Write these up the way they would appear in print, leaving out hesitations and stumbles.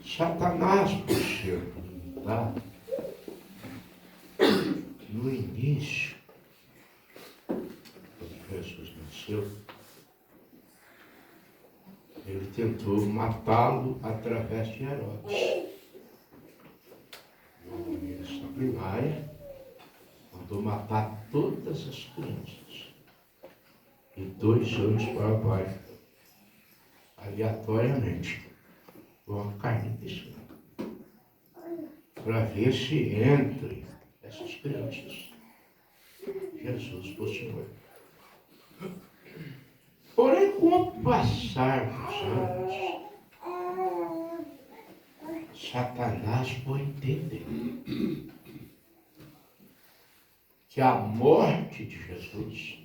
Satanás, por ser limitado, no início, quando Jesus nasceu, ele tentou matá-lo através de Herodes. O ministro primária mandou matar todas as crianças. E 2 anos para baixo, aleatoriamente, com a carne de para ver se entre essas crianças Jesus fosse morto. Porém, com o passar dos anos, Satanás foi entender que a morte de Jesus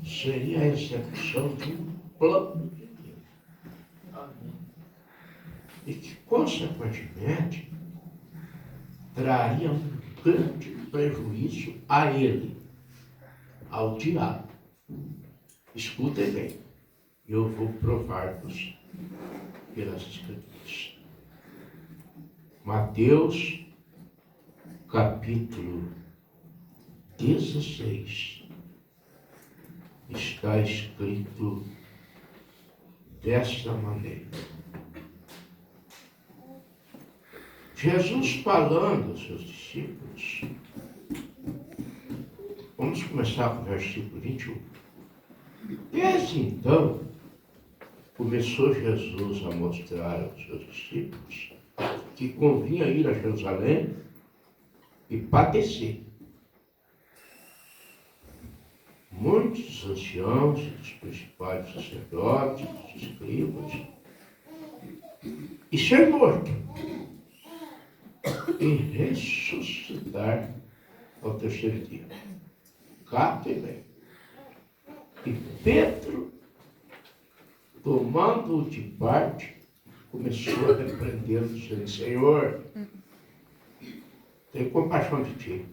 seria a execução de um plano de Deus. E que, consequentemente, traria um grande prejuízo a ele, ao diabo. Escutem bem, eu vou provar-vos pelas Escrituras. Mateus, capítulo 16, está escrito desta maneira. Jesus falando aos seus discípulos, vamos começar com o versículo 21. Desde então, começou Jesus a mostrar aos seus discípulos que convinha ir a Jerusalém e padecer. Muitos anciãos, os principais sacerdotes, os escribas, e ser morto, e ressuscitar ao terceiro dia. Captem bem. E Pedro, tomando-o de parte, começou a repreendê-lo, dizendo: Senhor, tenho compaixão de ti.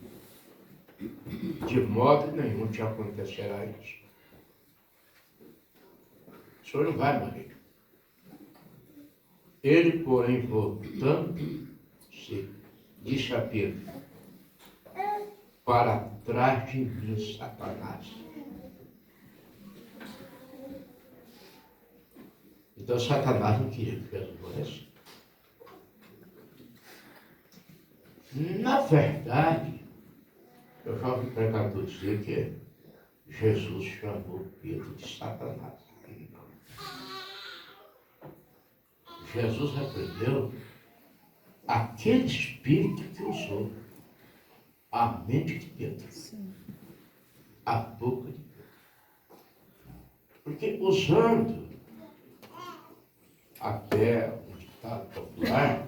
De modo nenhum te acontecerá isso. O senhor não vai morrer. Ele, porém, voltando-se, disse a Pedro: para trás de mim, Satanás. Então Satanás não queria que Jesus morresse. Na verdade, eu já ouvi pregador dizer que Jesus chamou Pedro de Satanás. Jesus repreendeu aquele espírito que usou a mente de Pedro, a boca de Pedro. Porque usando até um ditado popular,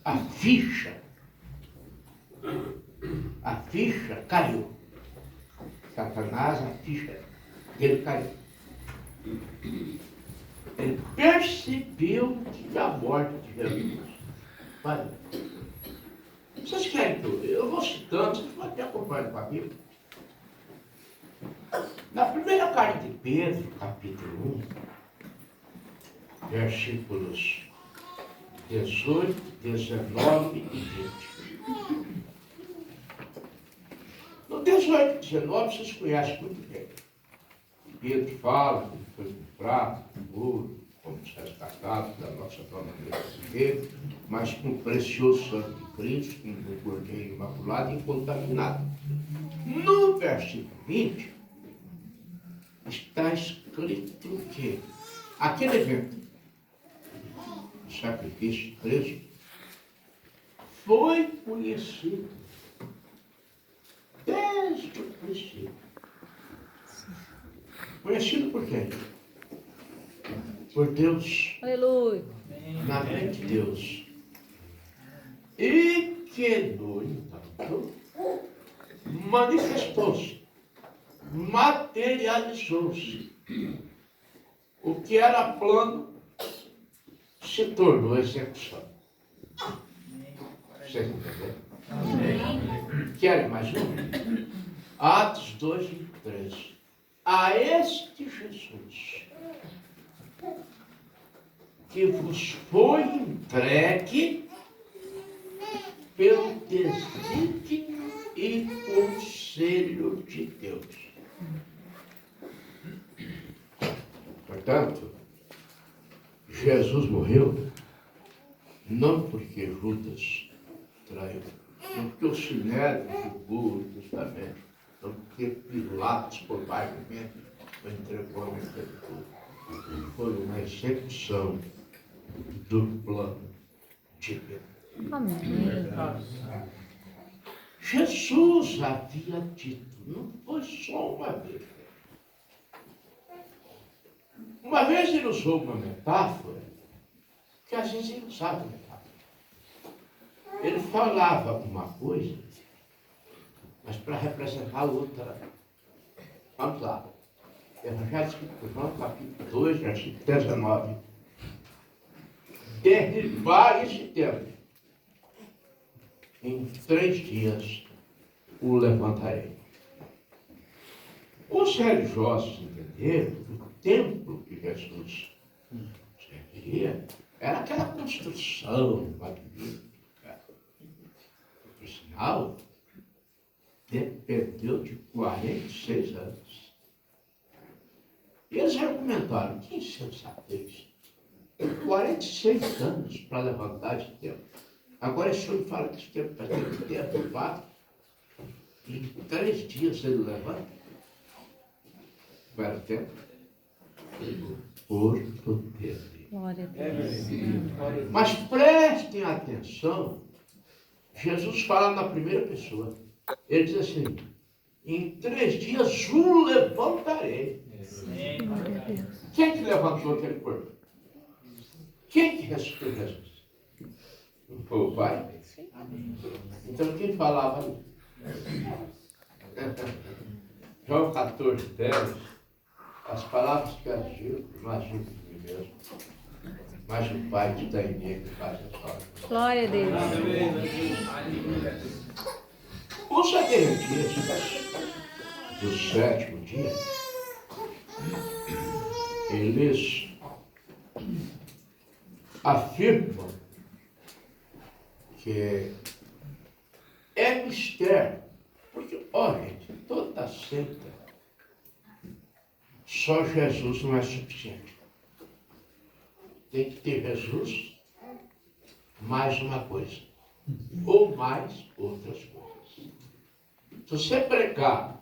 a ficha caiu. Satanás, a ficha dele caiu. Ele percebeu que a morte de Jesus valeu. Vocês querem que eu vou citando, vocês podem acompanhar com a Bíblia. Na primeira carta de Pedro, capítulo 1, versículos 18, 19 e 20. No 18 e 19, vocês conhecem muito bem. Pedro fala que ele foi comprado, ouro, como resgatado da nossa própria maneira de viver, mas com o precioso sangue de Cristo, com um cordeiro imaculado e incontaminado. No versículo 20, está escrito que aquele evento, o sacrifício de Cristo, foi conhecido desde o princípio. Conhecido por quem? Por Deus. Aleluia. Na mente de Deus. E que, no entanto, manifestou-se, materializou-se. O que era plano se tornou execução. Vocês entenderam? Querem mais um? Atos 2, 23. A este Jesus que vos foi entregue pelo desígnio e conselho de Deus. Portanto, Jesus morreu não porque Judas traiu, não porque o Sinédrio julgou o Testamento, não porque Pilatos, por bargamento, o entregou a mercadoria. Foi uma execução do plano de Deus. Amém. Jesus havia dito, não foi só uma vez. Uma vez ele usou uma metáfora, que às vezes ele usava metáfora. Ele falava uma coisa, mas para representar outra. Vamos lá. Evangelho escrito por João, capítulo 2, versículo 19. Derribar esse templo. Em 3 dias o levantarei. Os religiosos entenderam que o templo que Jesus serviria era aquela construção magnífica. Por sinal, dependeu de 46 anos. E eles argumentaram, que insensatez. 46 anos para levantar esse templo. Agora esse senhor fala que esse templo vai ter que ter derrubado. E em 3 dias ele levanta. Qual era o tempo? O corpo dele. Glória a Deus. Mas prestem atenção. Jesus fala na primeira pessoa. Ele diz assim, em 3 dias o levantarei. Glória a Deus. Quem que levantou aquele corpo? Quem que ressuscitou Jesus? Foi o Pai? Então quem falava ali? João 14, 10. As palavras que agiu, não agiu de mim mesmo. Mas o Pai que está em mim que faz as obras. Glória a Deus. Os adventistas do 7º dia, eles afirmam que é mistério. Porque, olha, gente, toda seita, só Jesus não é suficiente. Tem que ter Jesus, mais uma coisa. Ou mais outras coisas. Se você pregar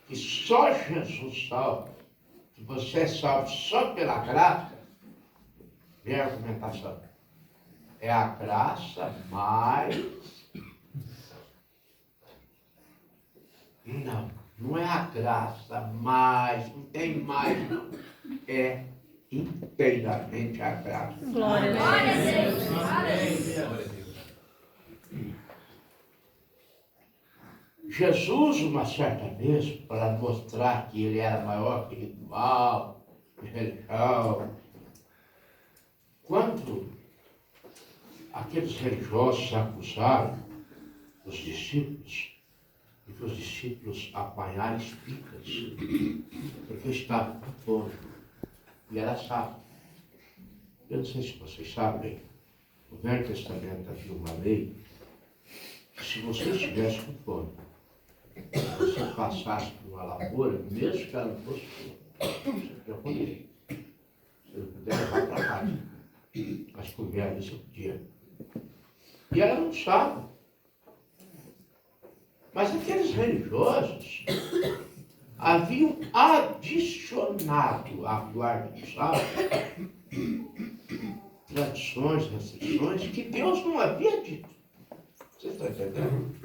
que só Jesus salva, que você é salvo só pela graça, vem a argumentação. É a graça mais... Não é a graça mais, não tem mais, não. É inteiramente a graça. Glória a Deus. Jesus, uma certa vez, para mostrar que ele era maior que ritual, que religião, quando aqueles religiosos acusaram os discípulos, e que os discípulos apanharam espigas, porque estavam com fome, e era sábado. Eu não sei se vocês sabem, no Velho Testamento havia uma lei, que se você estivesse com fome, você passasse por uma lavoura, mesmo que ela não fosse boa, você podia comer. Você não puder levar para casa. Mas comer ali você podia. E era um sábado. Mas aqueles religiosos haviam adicionado à guarda do sábado tradições, restrições que Deus não havia dito. Vocês estão entendendo?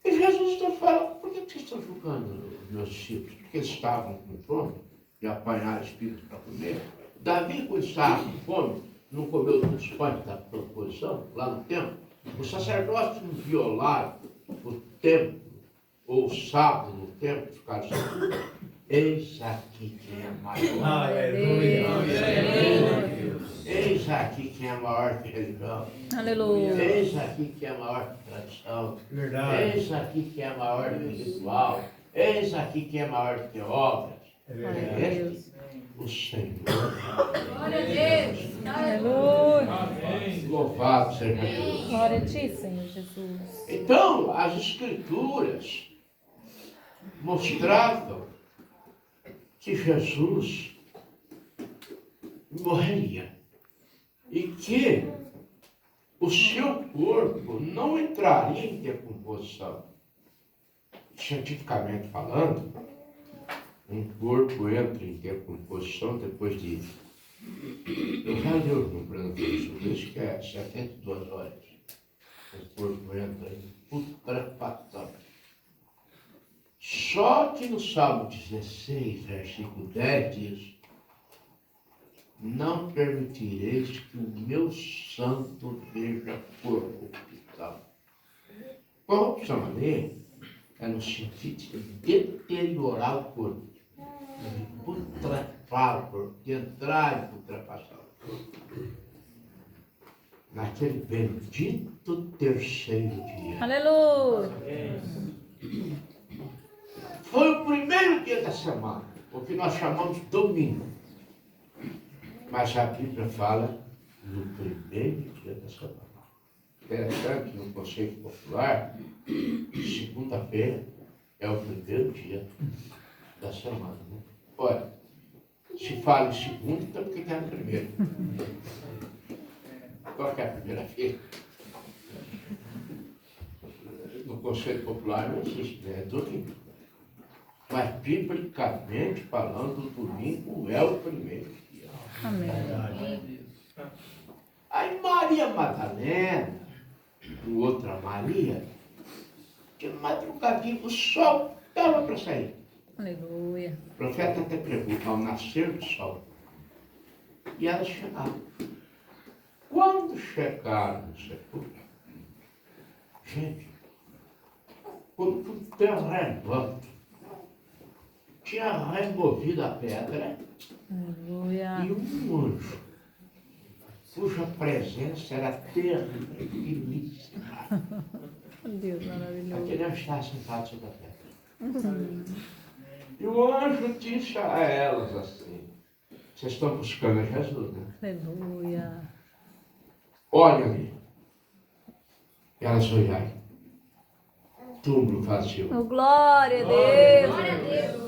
E Jesus está falando, por que vocês estão julgando os meus discípulos? Porque eles estavam com fome e apanharam espíritos para comer. Davi, quando estava com fome, não comeu os pães da proposição lá no templo. Os sacerdotes não violaram o templo, ou o sábado no templo, ficaram assim. Eis aqui quem é maior. Aleluia. Eis aqui quem é maior que religião. Aleluia. Eis aqui quem é maior que tradição. Verdade. Eis aqui quem é maior que ritual. Eis aqui quem é maior que obras. Glória a Deus. O Senhor Aleluia. Louvado seja Deus. Glória a ti, Senhor Jesus. Então, as Escrituras mostravam que Jesus morreria e que o seu corpo não entraria em decomposição. Cientificamente falando, um corpo entra em decomposição depois de... Eu já li um plano sobre isso, que é 72 horas. O corpo entra em putrefação. Só que no Salmo 16, versículo 10 diz: não permitireis que o meu santo veja corrupção. Corrupção ali é no sentido de deteriorar o corpo, de putrefar o corpo, de entrar em putrefação. Naquele bendito terceiro dia. Aleluia. Foi o primeiro dia da semana, o que nós chamamos de domingo. Mas a Bíblia fala no primeiro dia da semana. Interessante, no conceito popular, segunda-feira é o primeiro dia da semana. Né? Olha, se fala em segunda, então o que é o primeiro? Qual que é a primeira-feira? No conceito popular não existe, né? É domingo. Mas, biblicamente falando, o domingo é o primeiro dia. Amém. Aí Maria Madalena, com outra Maria, de madrugadinha, o sol estava para sair. Aleluia. O profeta até pregou ao nascer do sol. E elas chegaram. Quando chegaram no sepulcro, gente, quando o terremoto tinha removido a pedra Aleluia. e um anjo, cuja presença era terribilíssima. Deus maravilhoso. Aquele anjo estava sentado sobre a pedra. E o anjo disse a elas assim: vocês estão buscando a Jesus, né? Aleluia. Olha ali. E elas olharam. Túmulo vazio. Oh, glória a Deus.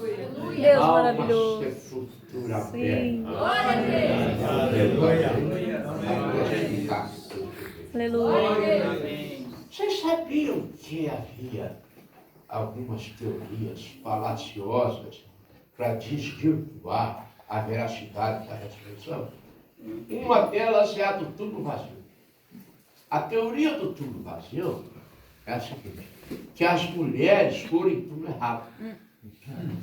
Deus Há uma maravilhoso. sepultura Sim. aberta. Aleluia. Vocês sabiam que havia algumas teorias falaciosas para desvirtuar a veracidade da ressurreição? Uma delas é a do túmulo vazio. A teoria do túmulo vazio é a seguinte: que as mulheres foram em túmulo errado.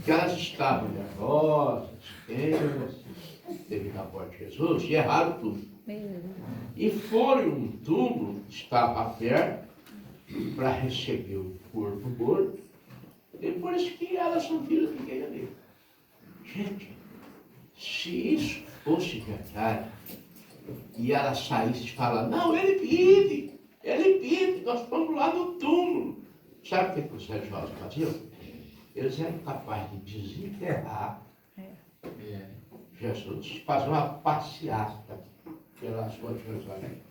Que elas estavam nervosas, tensas, devido à morte de Jesus, e erraram tudo. E foram em um túmulo que estava aberto para receber o corpo morto, e por isso que elas não viram ninguém ali. Gente, se isso fosse verdade, e ela saísse e falasse: não, ele vive, nós fomos lá no túmulo. Sabe o que os religiosos faziam? Eles eram capazes de desenterrar Jesus, fazer uma passeata pelas ruas de Jerusalém.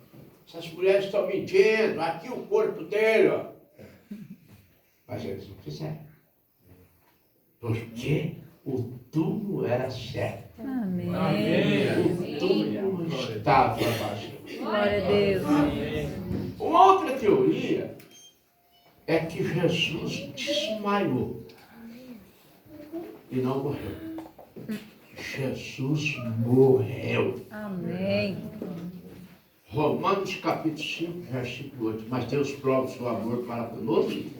Essas mulheres estão mentindo, aqui o corpo dele, ó. Mas eles não fizeram. Porque o túmulo era certo. Amém. O túmulo estava vazio. Glória a Deus. Uma outra teoria é que Jesus desmaiou e não morreu. Jesus morreu. Amém. Romanos capítulo 5, versículo 8. Mas Deus prova o seu amor para conosco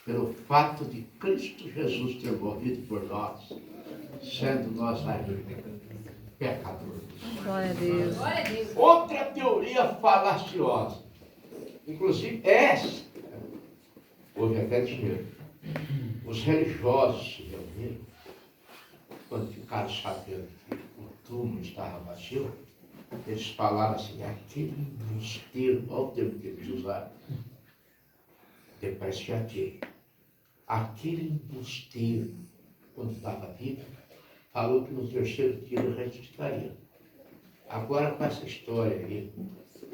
pelo fato de Cristo Jesus ter morrido por nós, sendo nós ainda pecadores. Glória a Deus. Outra teoria falaciosa, inclusive essa, houve até dinheiro. Os religiosos se reuniram, quando ficaram sabendo que o túmulo estava vazio, eles falaram assim: aquele embusteiro, olha o termo que eles usaram, depois que aquele embusteiro, quando estava vivo, falou que no terceiro dia ele ressuscitaria. Agora com essa história aí,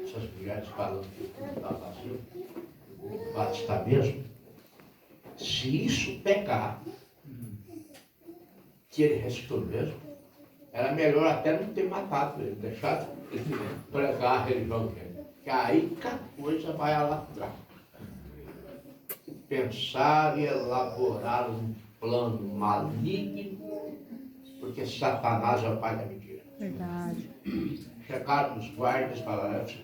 essas mulheres falando que não está vazio, está mesmo, se isso pegar, que ele ressuscitou mesmo, era melhor até não ter matado ele, deixado ele pregar a religião dele. Que aí que a coisa vai alastrar. Pensar e elaborar um plano maligno, porque Satanás é o pai da mentira. Verdade. Chegaram os guardas e falaram assim,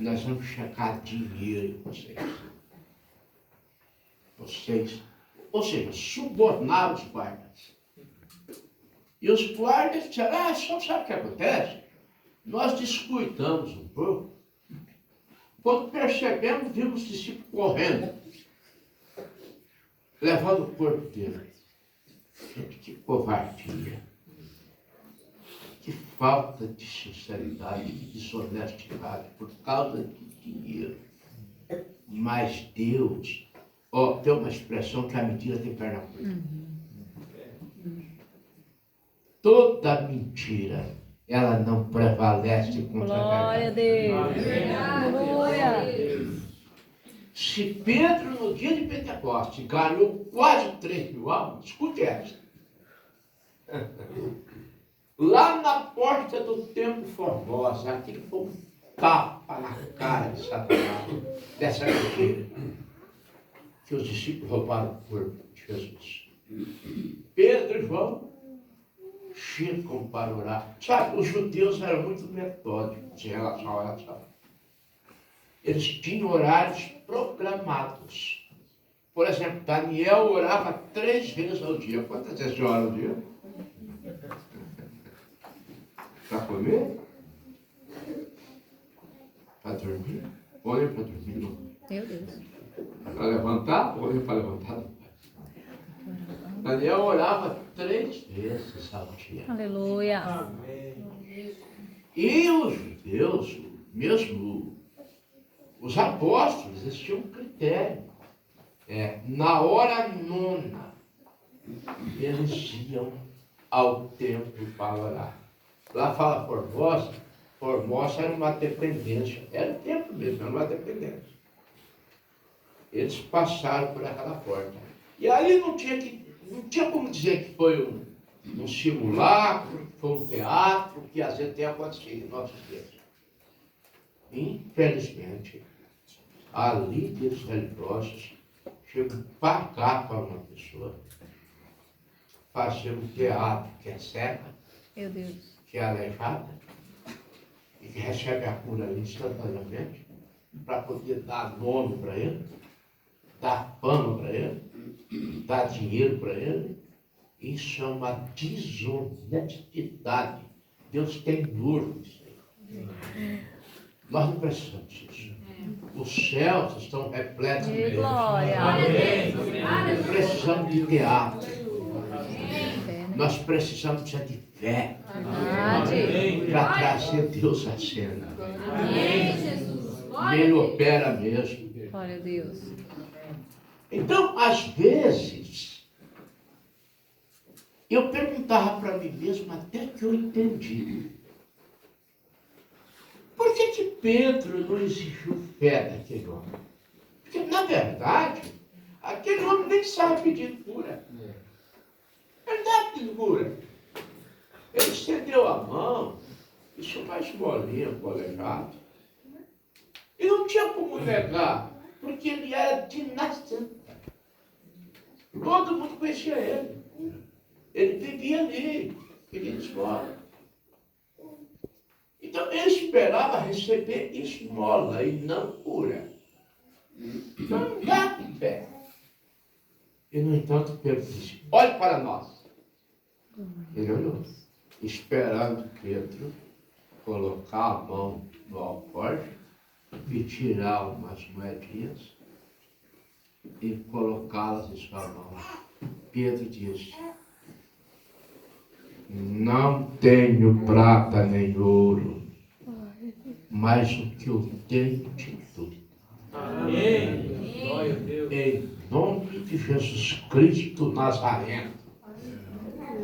nós vamos checar dinheiro em vocês. Ou seja, subornar os guardas. E os guardas disseram, só sabe o que acontece? Nós descuidamos um pouco. Quando percebemos, vimos os discípulos correndo, levando o corpo dele. Gente, que covardia. Que falta de sinceridade, de desonestidade, por causa de dinheiro. Mas Deus, tem uma expressão que a mentira tem perna curta. Toda mentira, ela não prevalece contra Glória a a verdade. Deus. Aleluia. Se Pedro, no dia de Pentecostes, ganhou quase 3.000 almas, escute essa. Lá na porta do Templo Formosa, aquilo foi um tapa na cara de Satanás, dessa mentira, que os discípulos roubaram o corpo de Jesus. Pedro e João chegam para orar. Sabe, os judeus eram muito metódicos em relação à oração. Eles tinham horários programados. Por exemplo, Daniel orava 3 vezes ao dia. Quantas vezes você ora ao dia? Para comer? Para dormir? Olha para dormir, não. Meu Deus. Para levantar? Olha para levantar, não. Daniel orava 3 vezes ao dia. Aleluia. E os judeus, mesmo os apóstolos, eles tinham um critério. Na hora 9, eles iam ao templo para orar. Lá fala Formosa. Formosa era uma dependência. Era o templo mesmo, era uma dependência. Eles passaram por aquela porta. E aí não tinha como dizer que foi um simulacro, que foi um teatro, que às vezes tem acontecido em nossos dias. Infelizmente, há líderes religiosos chegam a pagar para uma pessoa fazer um teatro que é cega, Meu Deus. que é aleijada, e que recebe a cura ali instantaneamente, para poder dar nome para ele, dar fama para ele, dar dinheiro para ele. Isso é uma desonestidade. Deus tem nojo disso aí. Nós não precisamos disso. Os céus estão repletos de Deus. Glória. Não precisamos de teatro. Nós precisamos de fé Verdade. para trazer Deus à cena. Amém, Jesus. Ele opera mesmo. Glória a Deus. Então, às vezes, eu perguntava para mim mesmo, até que eu entendi. Por que Pedro não exigiu fé daquele homem? Porque, na verdade, aquele homem nem sabe pedir cura. Ele não está pedindo cura. Ele estendeu a mão, isso faz bolinha com o aleijado. E não tinha como negar, porque ele era de nascença. Todo mundo conhecia ele. Ele vivia ali, pedindo esmola. Então ele esperava receber esmola e não cura. Então não dá com fé. E no entanto Pedro disse, olhe para nós. Ele olhou, esperando Pedro colocar a mão no alforje e tirar umas moedinhas e colocá-las em sua mão. Pedro disse, não tenho prata nem ouro, mas o que eu tenho te dou. Amém. Glória a Deus. Em nome de Jesus Cristo Nazareno,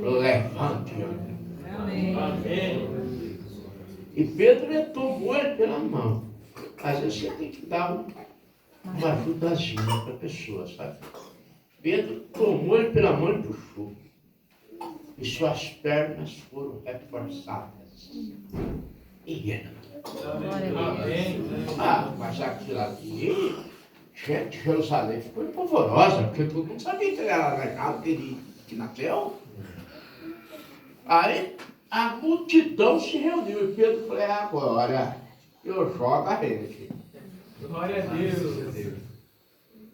levante-o. Amém. E Pedro ele tomou ele pela mão. Às vezes você tem que dar uma ajudazinha para a pessoa, sabe? Pedro tomou ele pela mão e puxou. E suas pernas foram reforçadas. E ele. Amém. Mas aquilo ali, gente, Jerusalém ficou empolvorosa, porque todo mundo sabia que ele era legal, que nasceu. Aí a multidão se reuniu e Pedro falou, agora eu jogo a rede. Glória a Deus.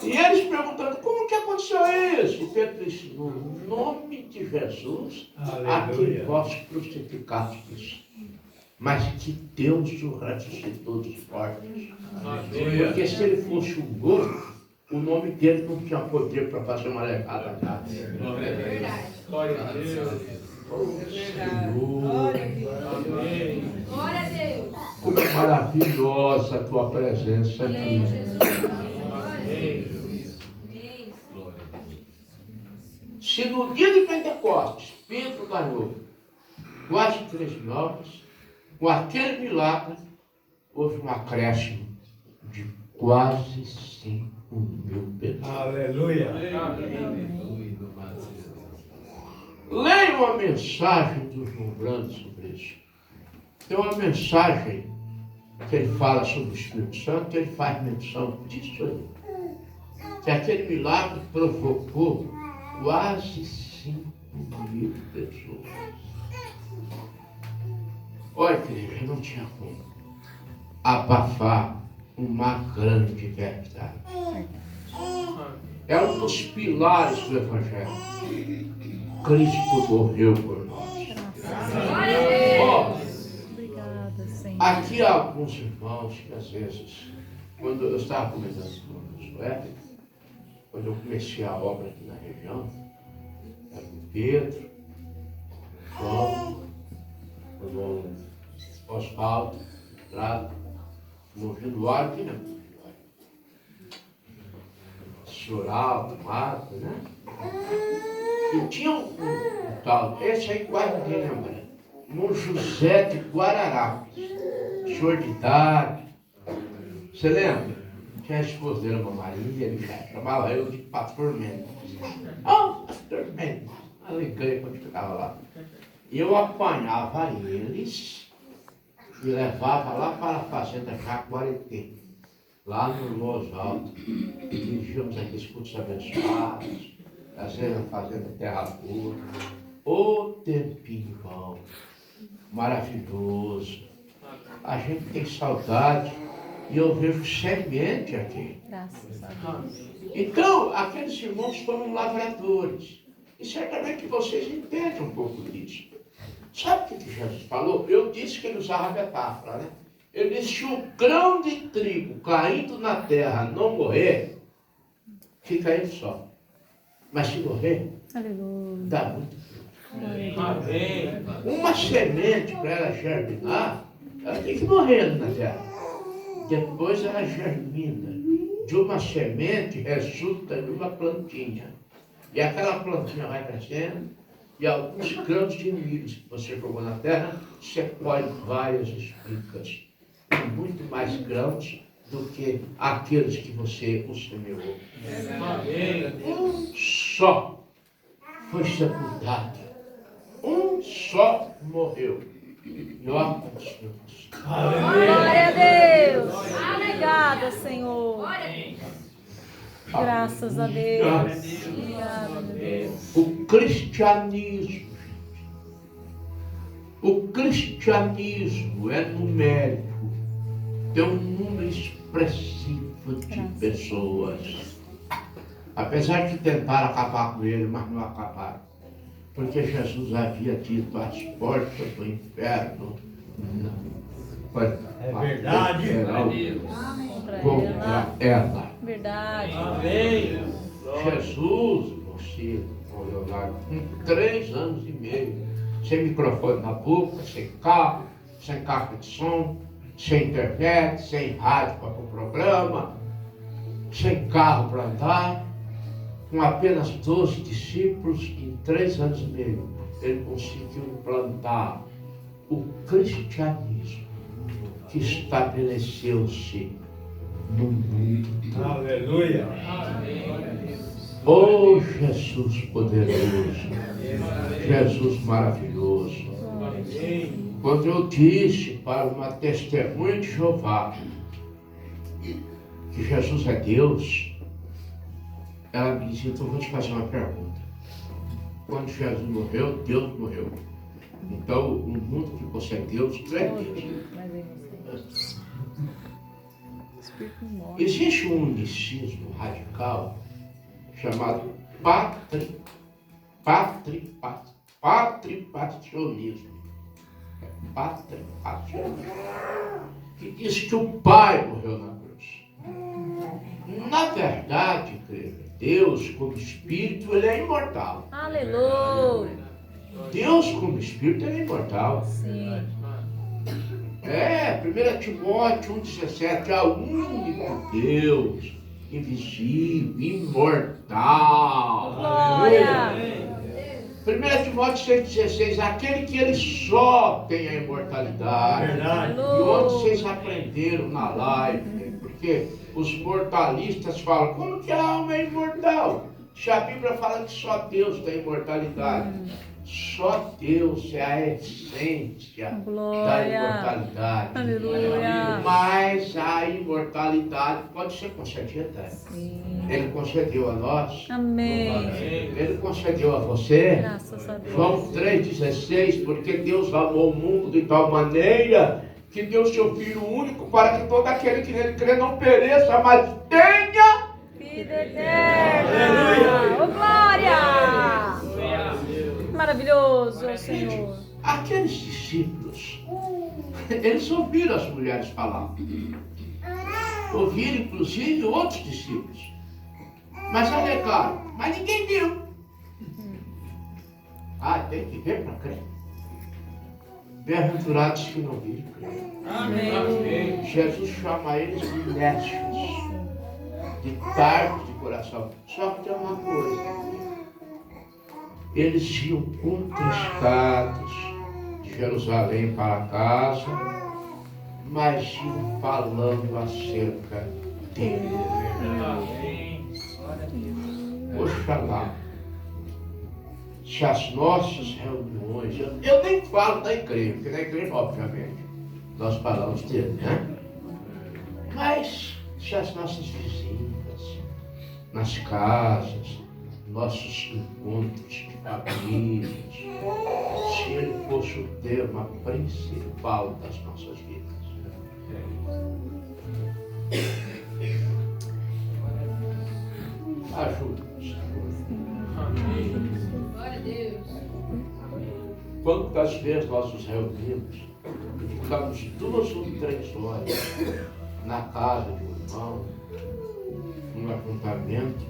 E eles perguntando, como que aconteceu isso? E Pedro disse, no nome de Jesus, a quem vós crucificastes, mas que Deus o ressuscitou dos mortos. Porque se ele fosse um morto, o nome dele não tinha poder para fazer uma levada já. Glória a Deus. Senhor, Amém. Glória a Deus. como é maravilhosa a tua presença aqui. Amém. Se no dia de Pentecostes, Pedro ganhou quase 3 mil almas, com aquele milagre, houve um acréscimo de quase 5 mil pessoas. Aleluia. Leia uma mensagem dos Lembrando sobre isso. Tem uma mensagem que ele fala sobre o Espírito Santo, ele faz menção disso aí. Que aquele milagre provocou quase 5 mil pessoas. Olha, querido, não tinha como abafar uma grande verdade. É um dos pilares do Evangelho. Cristo morreu por nós. Obrigada, Senhor. Aqui há alguns irmãos que às vezes, quando eu estava começando com o Suéter, quando eu comecei a obra aqui na região, era o Pedro, o João, o Osvaldo, o Movido Orbe, né? Choral, Marco, né? E tinha um tal, esse aí quase ninguém lembra, um José de Guararapes, senhor de idade. Você lembra? Tinha a esposa dele, uma Maria, ele chamava eu de Pastor Mendes. Pastor Mendes, alegria quando ficava lá. E eu apanhava eles e levava lá para a fazenda Jaguareté, lá no Los Altos. Dirigíamos aqueles cultos abençoados, às vezes na fazenda Terra Pura. Ô tempinho bom, maravilhoso. A gente tem saudade e eu vejo semente aqui. Graças a Deus. Então, aqueles irmãos foram lavradores. E certamente vocês entendem um pouco disso. Sabe o que Jesus falou? Eu disse que ele usava a metáfora, né? Ele disse: se o grão de trigo caindo na terra não morrer, fica aí só. Mas se morrer, Aleluia. dá muito fruto. Amém. Uma semente, para ela germinar, ela tem que morrer na terra. Depois ela germina. De uma semente resulta de uma plantinha. E aquela plantinha vai crescendo, e alguns grãos de milho que você jogou na terra, você colhe várias espigas. E muito mais grãos do que aqueles que você semeou. Amém. Um só foi sepultado. Um só morreu. E ó, Glória a Deus. Obrigada, Senhor. Graças a Deus. Obrigada, meu Deus. O cristianismo, o cristianismo é numérico, tem um número expressivo de pessoas. Apesar de tentar acabar com ele, mas não acabaram. Porque Jesus havia dito: as portas do inferno não. É verdade. Contra ela. Verdade. Amém. Jesus, você, Leonardo, com 3 anos e meio, sem microfone na boca, sem carro, sem caixa de som, sem internet, sem rádio para o programa, sem carro para andar, com apenas 12 discípulos em 3 anos e meio. ele conseguiu implantar o cristianismo que estabeleceu-se no mundo. Aleluia. Oh, Jesus poderoso, Jesus maravilhoso. Quando eu disse para uma testemunha de Jeová que Jesus é Deus, ela me disse: então eu vou te fazer uma pergunta. Quando Jesus morreu, Deus morreu. Então o mundo que você é Deus, tu é Deus. Existe um unicismo radical chamado patripationismo. Patripationismo. Que diz que o Pai morreu na cruz. Na verdade, Deus, como Espírito, ele é imortal. Aleluia. Deus, como Espírito, ele é imortal. Sim. 1 Timóteo 1,17, é o único Deus, invisível, imortal. Glória. 1 Timóteo 6,16, aquele que ele só tem a imortalidade. Verdade. E onde vocês aprenderam na live, porque os mortalistas falam, como que a alma é imortal? Se a Bíblia fala que só Deus tem imortalidade. Só Deus é a essência Glória. da imortalidade. Aleluia. Mas a imortalidade pode ser concedida. Sim. Ele concedeu a nós. Amém. Ele concedeu a você. Graças a Deus. João 3,16, porque Deus amou o mundo de tal maneira que deu seu Filho único para que todo aquele que nele crê não pereça, mas tenha Vida eterna. Ô, glória. Maravilhoso, ó Senhor. Aqueles discípulos, eles ouviram as mulheres falar. Ouviram, inclusive, outros discípulos. Mas alegaram, mas ninguém viu. Tem que ver para crer. Bem-aventurados que não viram e creem. Amém. Jesus chama eles de nécios, de tardos de coração. Só que tem uma coisa. Eles iam contristados de Jerusalém para casa, mas iam falando acerca dele. Oxalá, se as nossas reuniões, eu nem falo da igreja, porque na igreja, obviamente, nós falamos dele, né? Mas se as nossas visitas, nas casas, nossos encontros de famílias, se ele fosse o tema principal das nossas vidas. Ajuda-nos. Glória a Deus. Quantas vezes nós nos reunimos e ficamos 2 ou 3 horas na casa de um irmão, num ajuntamento,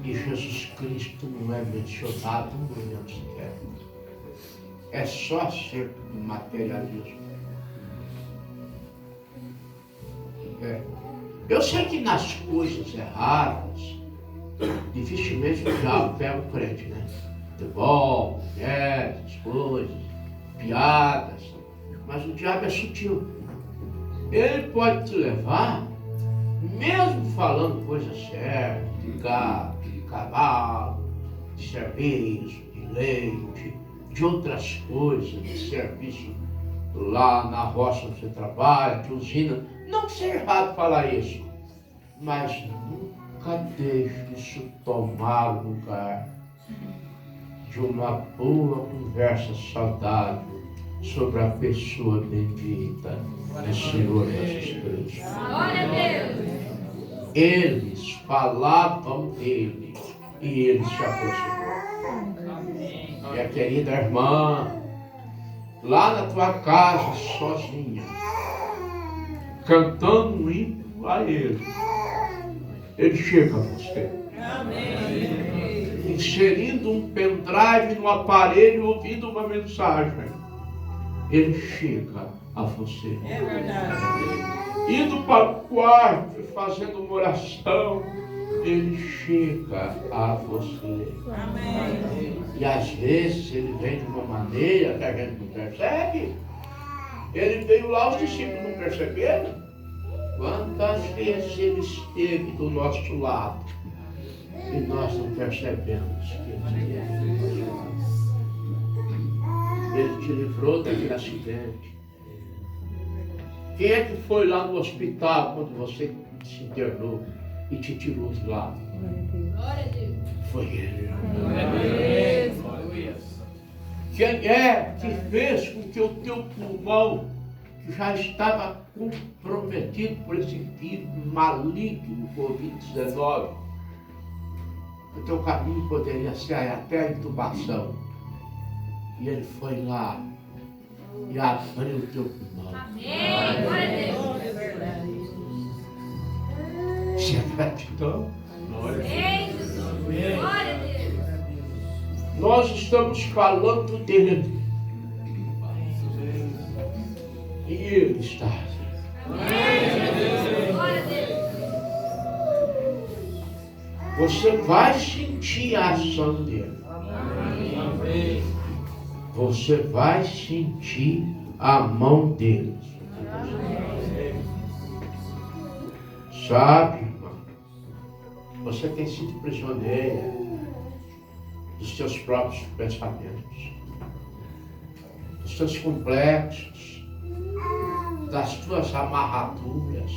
e Jesus Cristo não é mencionado um momento sequer. É só acerca do materialismo. Eu sei que nas coisas erradas, dificilmente o diabo pega o crente, né? Futebol, mulheres, coisas, piadas. Mas o diabo é sutil. Ele pode te levar, mesmo falando coisas sérias, de gado, de cavalo, de serviço, de leite, de outras coisas, de serviço lá na roça onde você trabalha, de usina. Não que seja errado falar isso, mas nunca deixe isso tomar lugar de uma boa conversa saudável sobre a pessoa bendita do Senhor Jesus Cristo. Glória a Deus. Eles falavam dele e ele se aproximou. Minha querida irmã, lá na tua casa, sozinha, cantando um hino a ele chega a você. Inserindo um pendrive no aparelho, ouvindo uma mensagem, ele chega a você. É verdade. Indo para o quarto, fazendo uma oração, Ele chega a você. Amém. E às vezes ele vem de uma maneira que a gente não percebe. Ele veio lá, os discípulos não perceberam. Quantas vezes ele esteve do nosso lado e nós não percebemos que ele esteve do nosso lado. Ele te livrou daquele acidente. Quem é que foi lá no hospital quando você se internou e te tirou de lá? Glória a Deus. Foi ele. Aleluia. Quem é que fez com que o teu pulmão, que já estava comprometido por esse vírus maligno Covid-19, o teu caminho poderia ser até a intubação. E ele foi lá e abriu o teu pulmão. Amém. Glória a Deus. É verdade. Você é gratidão? Amém, Jesus. Glória a Deus. Nós estamos falando dele. E ele está. Amém, Jesus. Glória a Deus. Você vai sentir a ação dele. Amém. Você vai sentir a mão dele. Sabe, irmão, você tem sido prisioneira dos seus próprios pensamentos, dos seus complexos, das tuas amarraduras,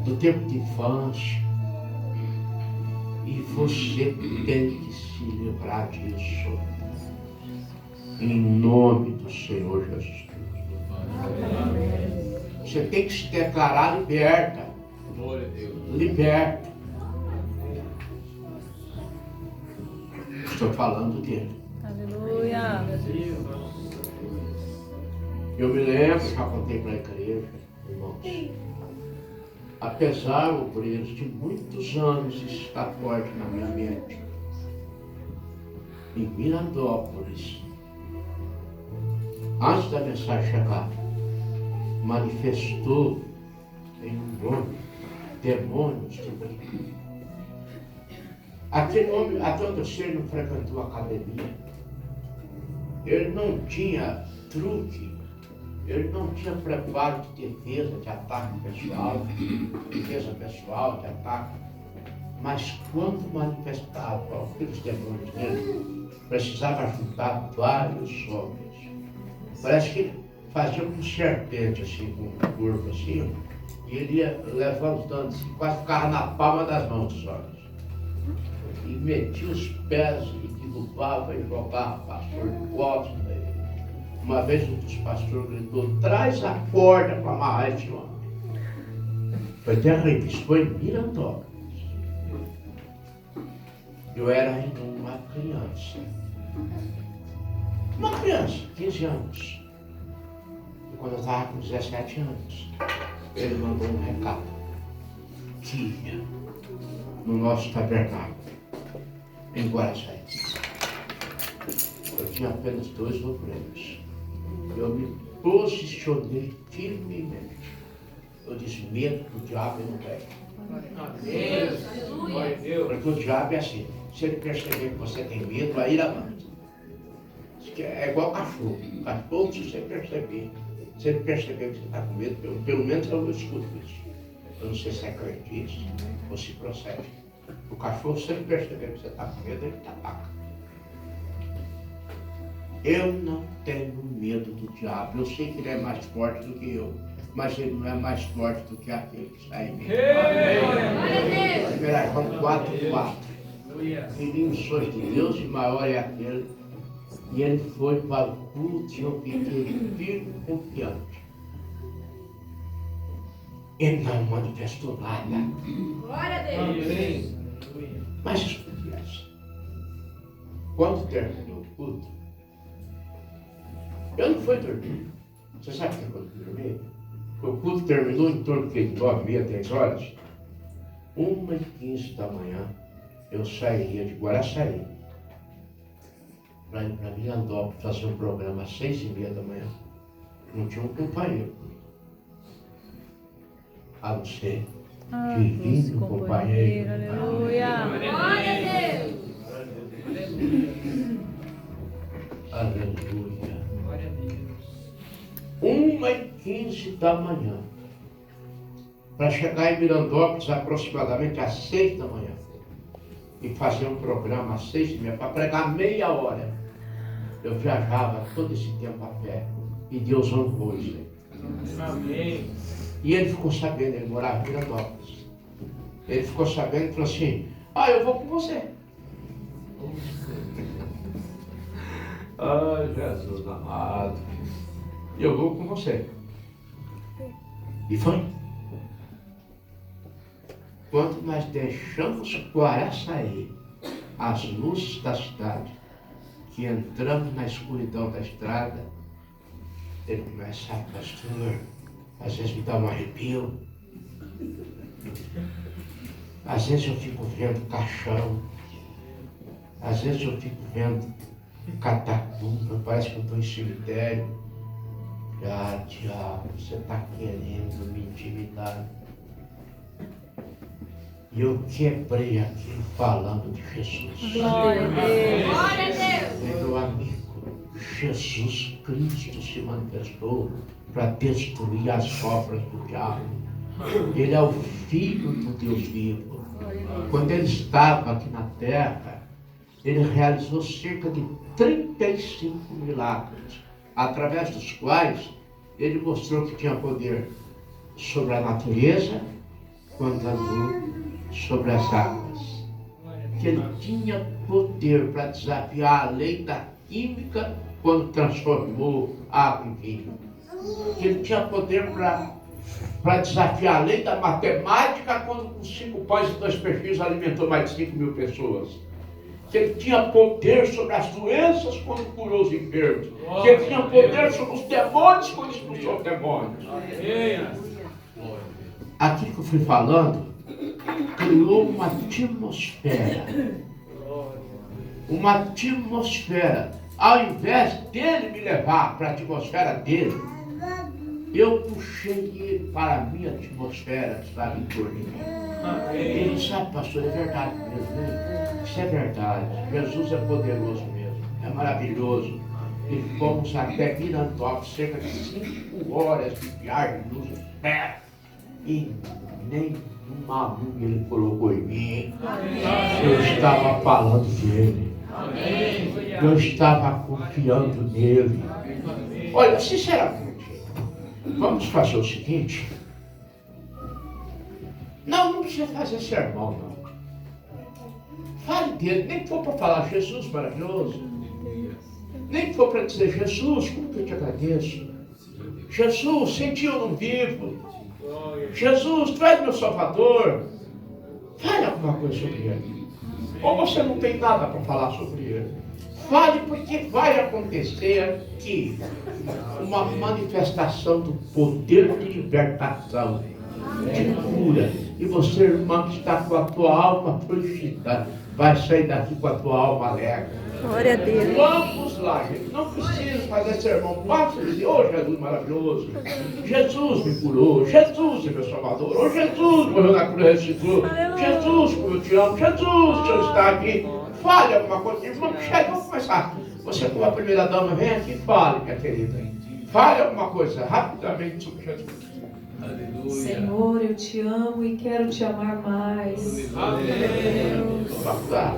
do tempo de infância. E você tem que se livrar disso. Em nome do Senhor Jesus Cristo. Você tem que se declarar liberta. Glória a Deus. Liberta. Estou falando dele. Aleluia. Eu me lembro, já contei para a igreja, irmãos. Apesar, obreiros, de muitos anos isso está forte na minha mente. Em Mirandópolis, antes da mensagem chegar, manifestou em um nome demônios de brinco. Aquele homem, até onde eu sei, ele não frequentou academia. Ele não tinha truque. Ele não tinha preparo de defesa, de ataque pessoal, defesa pessoal, de ataque. Mas quando manifestava aqueles demônios nele, precisava juntar vários homens. Parece que ele fazia um serpente, assim, com um corpo assim, e ele ia levantando, assim, quase ficava na palma das mãos dos homens. E metia os pés e derrubava e jogava o pastor de costas dele. Uma vez um dos pastores gritou, traz a corda para amarrar esse homem. Foi terrível, isso foi em Mirandópolis. Eu era ainda uma criança. Uma criança, 15 anos. E quando eu estava com 17 anos, ele mandou um recado. Que ia no nosso tabernáculo, em Guaraçaí. Eu tinha apenas 2 obreiros. Eu me posicionei firmemente. Eu disse, medo do diabo eu não tenho. Aleluia. Porque o diabo é assim. Se ele perceber que você tem medo, aí ele avança. É igual cachorro. Cachorro, se você perceber. Se ele perceber que você está com medo, pelo menos eu escuto isso. Eu não sei se é crente ou se procede. O cachorro, se ele perceber que você está com medo, ele te ataca. Eu não tenho medo do diabo. Eu sei que ele é mais forte do que eu. Mas ele não é mais forte do que aquele que está em mim. 1 João 4:4. Filhinhos sois de Deus e maior é aquele. E ele foi para o culto e eu fiquei firme e confiante. Ele não manifestou nada. Glória a Deus. Amém. Mas escute essa. Quando terminou o culto, eu não fui dormir. Você sabe que quando eu dormi? O culto terminou em torno de 9h30, 10 horas. 1h15 da manhã, eu sairia de Guaraçaí para ir para Mirandópolis fazer um programa às 6h30 da manhã. Não tinha um companheiro. A não ser Divino companheiro. Aleluia. Glória a Deus. Aleluia. 1h15 da manhã. Para chegar em Mirandópolis aproximadamente às 6 da manhã. E fazer um programa às 6h30 para pregar meia hora. Eu viajava todo esse tempo a pé. E Deus honrou isso aí. Amém. E ele ficou sabendo, ele morava em Mirandópolis. Ele ficou sabendo e falou assim, eu vou com você. Jesus amado. Eu vou com você. E foi. Quando nós deixamos Guaraçaí, as luzes da cidade, que entramos na escuridão da estrada, ele começa a pastor, às vezes me dá um arrepio, às vezes eu fico vendo caixão, às vezes eu fico vendo catacumba, parece que eu estou em cemitério. Diabo, você está querendo me intimidar. E eu quebrei aquilo falando de Jesus. Glória a Deus. Glória a Deus. Meu amigo, Jesus Cristo se manifestou para destruir as obras do diabo. Ele é o Filho do Deus vivo. Quando ele estava aqui na terra, ele realizou cerca de 35 milagres, através dos quais ele mostrou que tinha poder sobre a natureza, quanto andou sobre as águas. Que ele tinha poder para desafiar a lei da química quando transformou água em vinho. Que ele tinha poder para desafiar a lei da matemática quando com 5 pães e 2 peixes alimentou mais de 5.000 pessoas. Que ele tinha poder sobre as doenças quando curou os enfermos. Que ele tinha poder sobre os demônios quando expulsou os demônios. Aquilo que eu fui falando criou uma atmosfera. Uma atmosfera. Ao invés dele me levar para a atmosfera dele, eu puxei ele para a minha atmosfera que estava em torno de mim. Ele sabe, pastor, é verdade mesmo, né? Isso é verdade. Jesus é poderoso mesmo, é maravilhoso. E fomos até Mirandópolis, cerca de 5 horas de viagem nos pés. E nem uma unha ele colocou em mim. Eu estava falando dele. Eu estava confiando nele. Olha, sinceramente, vamos fazer o seguinte. Não precisa fazer sermão, não. Fale dele, nem que for para falar Jesus maravilhoso. Nem que for para dizer, Jesus, como que eu te agradeço. Jesus, sem ti eu não vivo. Jesus, traz meu Salvador. Fale alguma coisa sobre ele. Ou você não tem nada para falar sobre ele. Fale, porque vai acontecer que uma manifestação do poder de libertação, de cura. E você, irmã, que está com a tua alma afligida, vai sair daqui com a tua alma alegre. Glória a Deus. Vamos lá, gente. Não precisa fazer sermão. Basta dizer, Jesus maravilhoso. Jesus me curou. Jesus é meu Salvador. Jesus morreu na cruz e ressuscitou. Jesus, como eu te amo. Jesus, o Senhor está aqui. Fale alguma coisa. Irmão, chega, vamos começar. Você, como a primeira dama, vem aqui e fale, minha querida. Fale alguma coisa rapidamente sobre Jesus. Senhor, eu te amo e quero te amar mais. Amém. Vamos lá.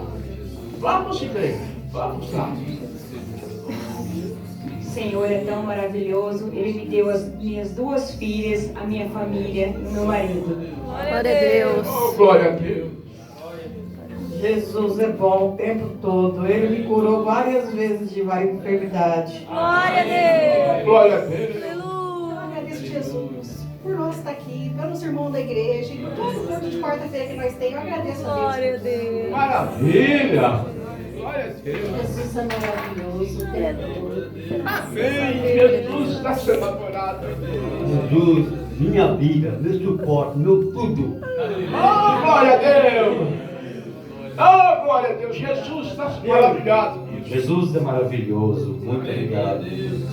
Vamos, igreja. Vamos lá. Senhor é tão maravilhoso. Ele me deu as minhas 2 filhas, a minha família e o meu marido. Glória a Deus. Oh, glória a Deus. Jesus é bom o tempo todo. Ele me curou várias vezes de várias enfermidades. Glória a Deus. Glória a Deus. Aleluia. Eu agradeço, Jesus, por nós estar aqui, pelos irmãos da igreja e por todo o culto de quarta-feira que nós temos. Eu agradeço a Deus. Glória a Deus. Maravilha. Glória a Deus. Jesus é maravilhoso. Amém. Jesus está sendo adorado. Jesus, minha vida, meu suporte, meu tudo. Oh, glória a Deus. Oh, glória a Deus. Jesus está maravilhado. Jesus é maravilhoso. Muito obrigado.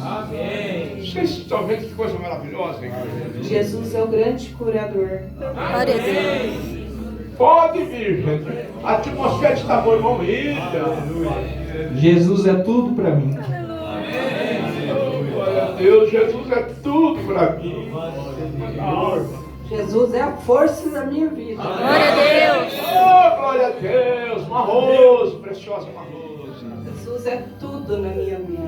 Amém. Vocês estão vendo que coisa maravilhosa, igreja? Jesus é o grande curador. Glória a Deus. Pode vir, gente. A atmosfera está boa, irmão. Jesus é tudo para mim. Oh, glória a Deus. Jesus é tudo para mim. Jesus é a força da minha vida. Glória a Deus. Oh, glória a Deus. Uma rosa, preciosa uma rosa. Jesus é tudo na minha vida.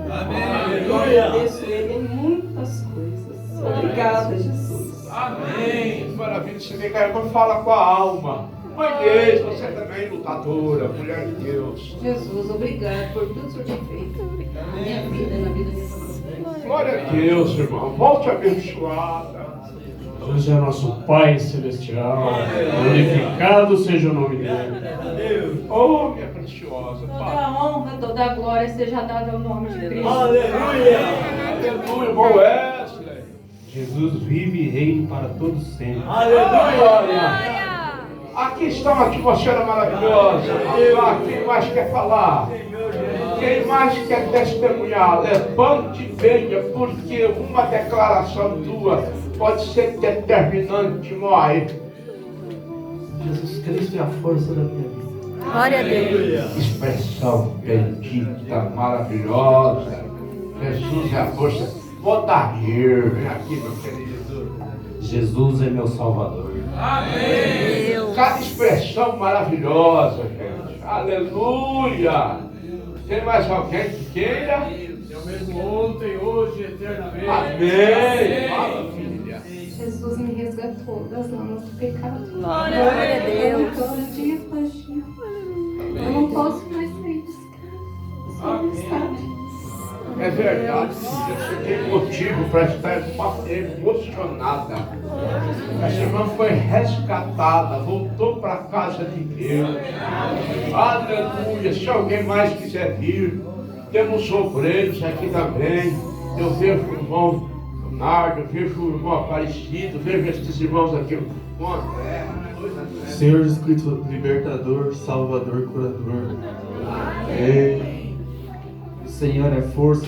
Eu agradeço Ele em muitas coisas. Obrigada, Jesus. Amém. Maravilha, você vem cá, quando fala com a alma. Mãe Deus, você também é lutadora, mulher de Deus. Jesus, obrigado por tudo que o Senhor tem feito na minha vida, na vida da minha família. Glória a Deus, irmão. Volte abençoada. Deus é nosso Pai Celestial, glorificado seja o nome dele. Oh, minha preciosa. Toda Pai. a honra, toda a glória seja dada ao nome de Cristo. Aleluia, irmão Wesley. Jesus vive e reina para todos sempre. Aleluia. Aqui está uma atmosfera maravilhosa. Ah, quem mais quer falar? Quem mais quer testemunhar? Levante e venha, porque uma declaração tua pode ser determinante, mãe. Jesus Cristo é a força da minha vida. Glória a Deus. Expressão bendita, maravilhosa. Jesus é a força. Odair, vem aqui, meu querido. Jesus é meu Salvador. Deus. Cada expressão maravilhosa, gente. Aleluia. Tem mais alguém que queira? É o mesmo ontem, hoje, eternamente. Amém. Fala, filha. Jesus me resgatou das lamas do pecado. Glória a Deus. Todo dia após dia. Eu não posso mais sair dos caras. O Senhor sabe. É verdade, filha. Você tem motivo para estar emocionada. Essa irmã foi resgatada, voltou para a casa de Deus. Aleluia. Se alguém mais quiser vir, temos obreiros aqui também. Eu vejo o irmão Leonardo, eu vejo o irmão Aparecido, vejo esses irmãos aqui. O André. Senhor Jesus Cristo, libertador, salvador, curador. O Senhor é força.